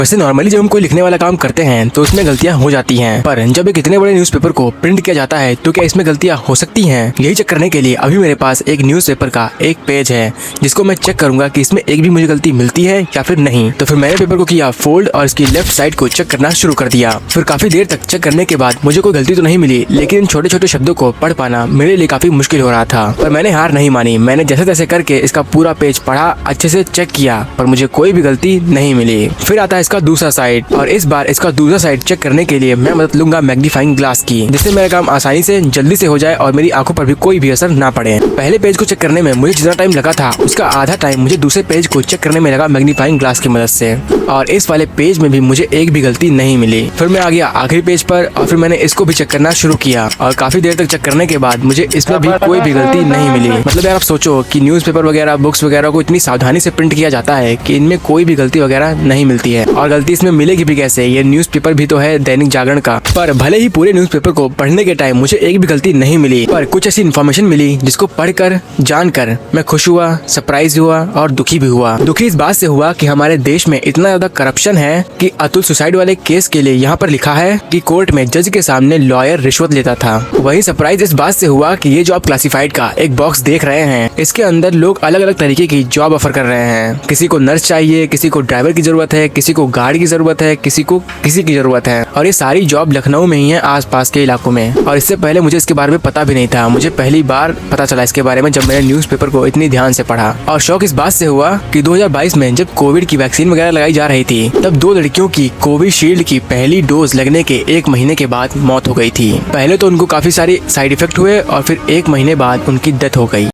वैसे नॉर्मली जब हम कोई लिखने वाला काम करते हैं तो उसमें गलतियां हो जाती हैं, पर जब एक इतने बड़े न्यूज़पेपर को प्रिंट किया जाता है तो क्या इसमें गलतियां हो सकती हैं? यही चेक करने के लिए अभी मेरे पास एक न्यूज़पेपर का एक पेज है जिसको मैं चेक करूंगा कि इसमें एक भी मुझे गलती मिलती है या फिर नहीं। तो फिर मैंने पेपर को किया फोल्ड और इसकी लेफ्ट साइड को चेक करना शुरू कर दिया। फिर काफी देर तक चेक करने के बाद मुझे कोई गलती तो नहीं मिली, लेकिन इन छोटे छोटे शब्दों को पढ़ पाना मेरे लिए काफी मुश्किल हो रहा था। पर मैंने हार नहीं मानी, मैंने जैसे तैसे करके इसका पूरा पेज पढ़ा, अच्छे से चेक किया, पर मुझे कोई भी गलती नहीं मिली। फिर आता है इसका दूसरा साइड, और इस बार इसका दूसरा साइड चेक करने के लिए मैं मदद लूंगा मैग्नीफाइंग ग्लास की, जिससे मेरा काम आसानी से जल्दी से हो जाए और मेरी आंखों पर भी कोई भी असर ना पड़े। पहले पेज को चेक करने में मुझे जितना टाइम लगा था उसका आधा टाइम मुझे दूसरे पेज को चेक करने में लगा मैग्नीफाइंग ग्लास की मदद से, और इस वाले पेज में भी मुझे एक भी गलती नहीं मिली। फिर मैं आ गया आखिरी पेज पर और फिर मैंने इसको भी चेक करना शुरू किया, और काफी देर तक चेक करने के बाद मुझे इसमें भी कोई भी गलती नहीं मिली। मतलब यार आप सोचो कि न्यूज़पेपर वगैरह बुक्स वगैरह को इतनी सावधानी से प्रिंट किया जाता है कि इनमें कोई भी गलती वगैरह नहीं मिलती है, और गलती इसमें मिलेगी भी कैसे? ये न्यूज़पेपर भी तो है दैनिक जागरण का। पर भले ही पूरे न्यूज़पेपर को पढ़ने के टाइम मुझे एक भी गलती नहीं मिली, पर कुछ ऐसी इन्फॉर्मेशन मिली जिसको पढ़कर जानकर मैं खुश हुआ, सरप्राइज हुआ और दुखी भी हुआ। दुखी इस बात से हुआ कि हमारे देश में इतना ज्यादा करप्शन है कि अतुल सुसाइड वाले केस के लिए यहाँ पर लिखा है कि कोर्ट में जज के सामने लॉयर रिश्वत लेता था। वही सरप्राइज इस बात से हुआ कि ये जॉब क्लासिफाइड का एक बॉक्स देख रहे हैं, इसके अंदर लोग अलग अलग तरीके की जॉब ऑफर कर रहे हैं। किसी को नर्स चाहिए, किसी को ड्राइवर की जरूरत है, किसी को गार्ड की जरूरत है, किसी को किसी की जरूरत है, और ये सारी जॉब लखनऊ में ही है, आसपास के इलाकों में। और इससे पहले मुझे इसके बारे में पता भी नहीं था, मुझे पहली बार पता चला इसके बारे में जब मैंने न्यूज़पेपर को इतनी ध्यान से पढ़ा। और शौक इस बात से हुआ कि 2022 में जब कोविड की वैक्सीन वगैरह लगाई जा रही थी, तब 2 लड़कियों की कोविशील्ड की पहली डोज लगने के 1 महीने के बाद मौत हो गई थी। पहले तो उनको काफी सारे साइड इफेक्ट हुए और फिर 1 महीने बाद उनकी डेथ हो गई।